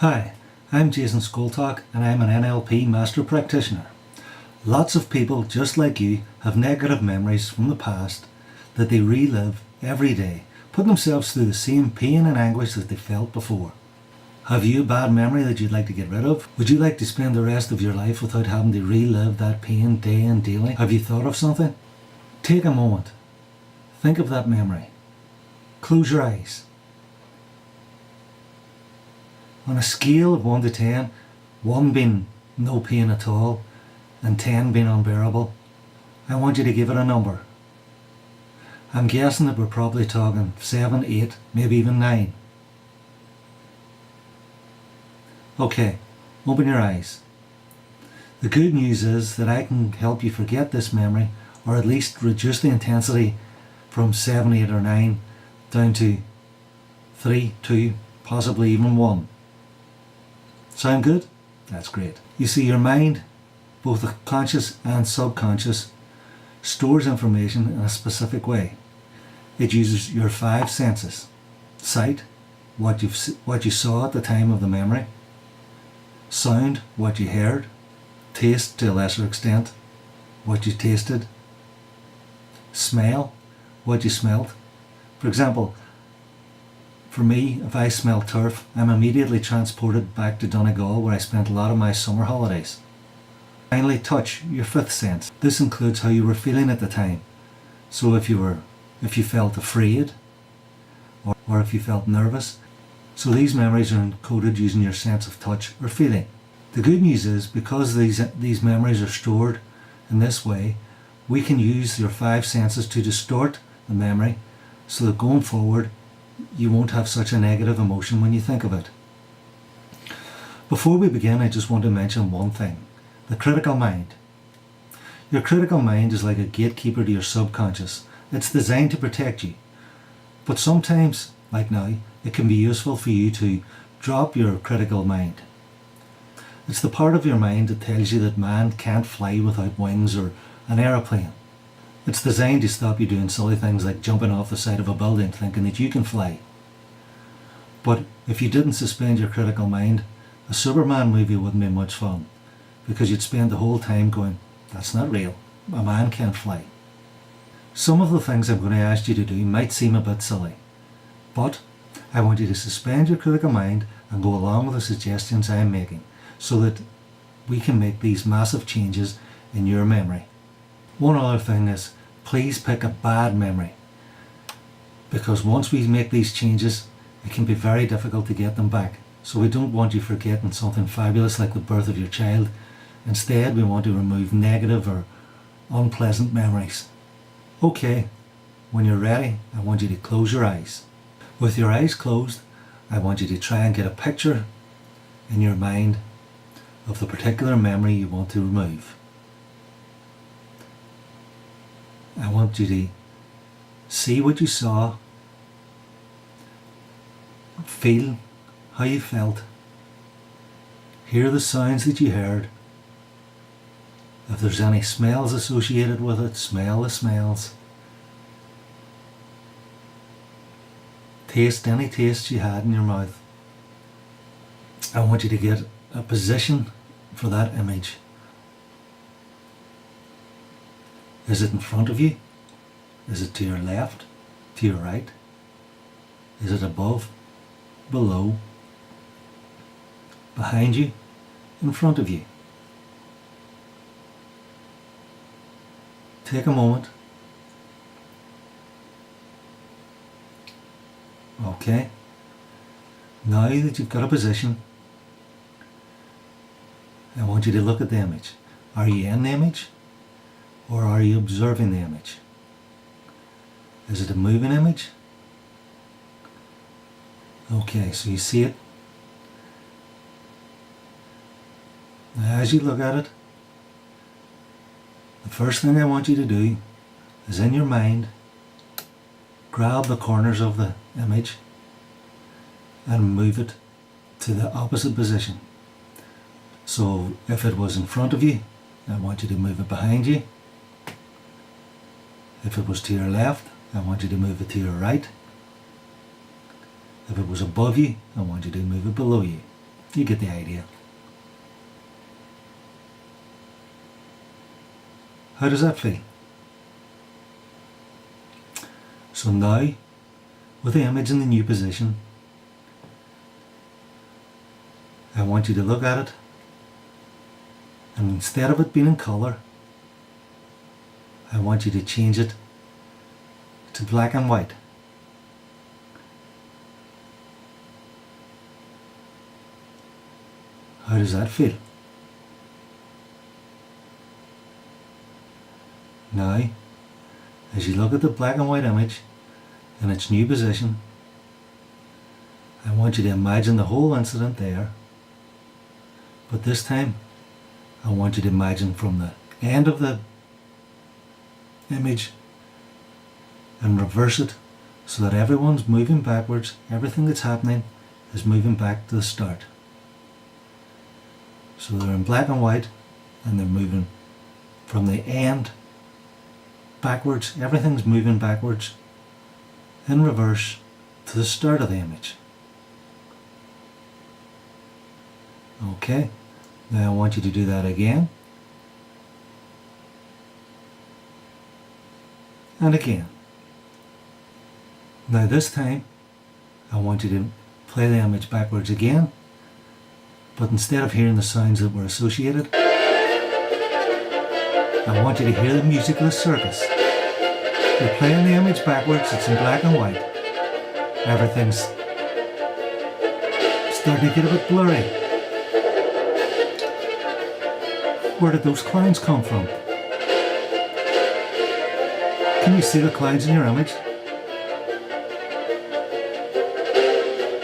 Hi, I'm Jason Skoltalk and I'm an NLP Master Practitioner. Lots of people just like you have negative memories from the past that they relive every day, putting themselves through the same pain and anguish that they felt before. Have you a bad memory that you'd like to get rid of? Would you like to spend the rest of your life without having to relive that pain day in, daily? Have you thought of something? Take a moment. Think of that memory. Close your eyes. On a scale of 1 to 10, 1 being no pain at all and 10 being unbearable, I want you to give it a number. I'm guessing that we're probably talking 7, 8, maybe even 9. Okay, open your eyes. The good news is that I can help you forget this memory, or at least reduce the intensity from 7, 8 or 9 down to 3, 2, possibly even 1. Sound good? That's great. You see, your mind, both the conscious and subconscious, stores information in a specific way. It uses your 5 senses. Sight, what you saw at the time of the memory. Sound, what you heard. Taste, to a lesser extent, what you tasted. Smell, what you smelt. For example, for me, if I smell turf, I'm immediately transported back to Donegal, where I spent a lot of my summer holidays. Finally, touch, your 5th sense. This includes how you were feeling at the time. So if you felt afraid, or if you felt nervous. So these memories are encoded using your sense of touch or feeling. The good news is, because these memories are stored in this way, we can use your 5 senses to distort the memory so that going forward you won't have such a negative emotion when you think of it. Before we begin, I just want to mention one thing. The critical mind. Your critical mind is like a gatekeeper to your subconscious. It's designed to protect you. But sometimes, like now, it can be useful for you to drop your critical mind. It's the part of your mind that tells you that man can't fly without wings or an aeroplane. It's designed to stop you doing silly things like jumping off the side of a building thinking that you can fly. But if you didn't suspend your critical mind, a Superman movie wouldn't be much fun, because you'd spend the whole time going, that's not real, a man can't fly. Some of the things I'm going to ask you to do might seem a bit silly, but I want you to suspend your critical mind and go along with the suggestions I am making, so that we can make these massive changes in your memory. One other thing is, please pick a bad memory, because once we make these changes, it can be very difficult to get them back. So we don't want you forgetting something fabulous like the birth of your child. Instead, we want to remove negative or unpleasant memories. Okay, when you're ready, I want you to close your eyes. With your eyes closed, I want you to try and get a picture in your mind of the particular memory you want to remove. I want you to see what you saw, feel how you felt, hear the sounds that you heard. If there's any smells associated with it, smell the smells. Taste any taste you had in your mouth. I want you to get a position for that image. Is it in front of you? Is it to your left? To your right? Is it above? Below? Behind you? In front of you? Take a moment. Okay. Now that you've got a position, I want you to look at the image. Are you in the image? Or are you observing the image? Is it a moving image? Okay, so you see it. Now as you look at it, the first thing I want you to do is, in your mind, grab the corners of the image and move it to the opposite position. So if it was in front of you, I want you to move it behind you. If it was to your left, I want you to move it to your right. If it was above you, I want you to move it below you. You get the idea. How does that feel? So now, with the image in the new position, I want you to look at it, and instead of it being in colour, I want you to change it to black and white. How does that feel? Now, as you look at the black and white image in its new position, I want you to imagine the whole incident there, but this time I want you to imagine from the end of the image and reverse it so that everyone's moving backwards, everything that's happening is moving back to the start. So they're in black and white and they're moving from the end backwards, everything's moving backwards in reverse to the start of the image. Okay, now I want you to do that again and again. Now this time I want you to play the image backwards again, but instead of hearing the sounds that were associated, I want you to hear the music of the circus. You're playing the image backwards, it's in black and white. Everything's starting to get a bit blurry. Where did those clowns come from? Can you see the clowns in your image?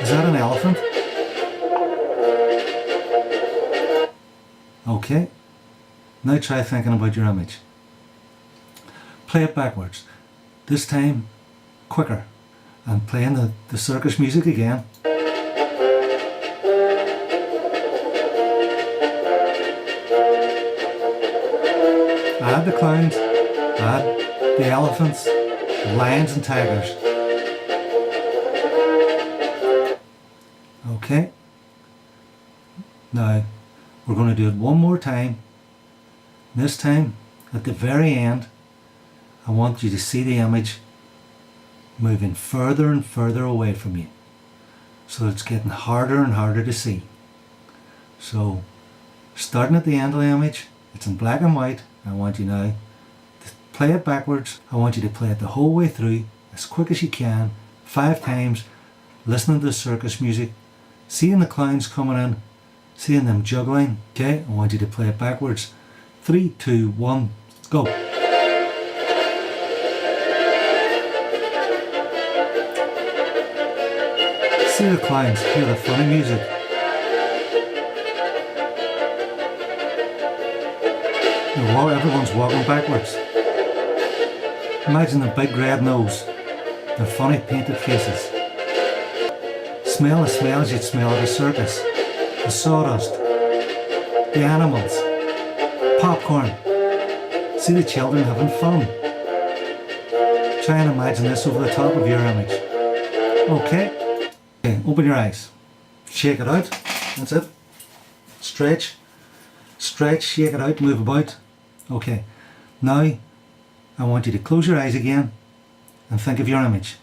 Is that an elephant? Okay, now try thinking about your image. Play it backwards, this time quicker, and playing the circus music again. Add the clowns, add the elephants, lions and tigers. Okay, now we're going to do it one more time. This time, at the very end, I want you to see the image moving further and further away from you. So it's getting harder and harder to see. So, starting at the end of the image, it's in black and white. I want you now to play it backwards. I want you to play it the whole way through, as quick as you can, 5 times, listening to the circus music, seeing the clowns coming in, seeing them juggling. Okay, I want you to play it backwards. 3, 2, 1, go. See the clowns, hear the funny music. Everyone's walking backwards. Imagine the big red nose, the funny painted faces. Smell the smells you'd smell at a circus. The sawdust, the animals, popcorn. See the children having fun. Try and imagine this over the top of your image. Okay, open your eyes. Shake it out. That's it. Stretch. Stretch, shake it out, move about. Okay, now I want you to close your eyes again and think of your image.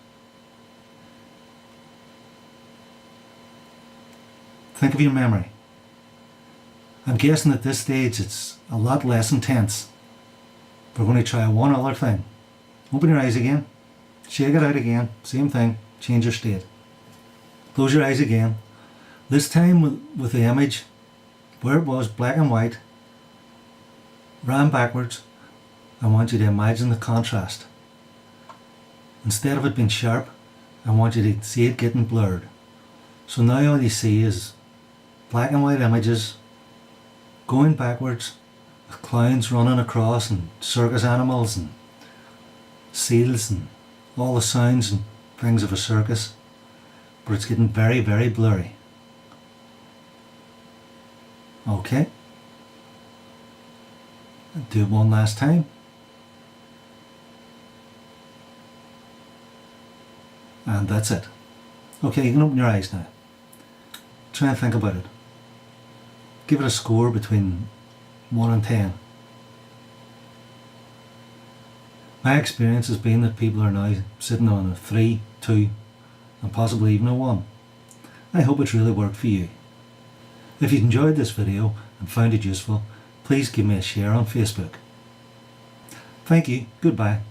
Think of your memory. I'm guessing at this stage it's a lot less intense. We're going to try one other thing. Open your eyes again, shake it out again, same thing, change your state. Close your eyes again. This time with the image, where it was black and white, ran backwards, I want you to imagine the contrast. Instead of it being sharp, I want you to see it getting blurred. So now all you see is black and white images going backwards, with clowns running across and circus animals and seals and all the sounds and things of a circus, but it's getting very, very blurry. Okay, do it one last time. And that's it. Okay, you can open your eyes now. Try and think about it. give it a score between 1 and 10. My experience has been that people are now sitting on a 3, 2 and possibly even a 1. I hope it's really worked for you. If you enjoyed this video and found it useful, please give me a share on Facebook. Thank you. Goodbye.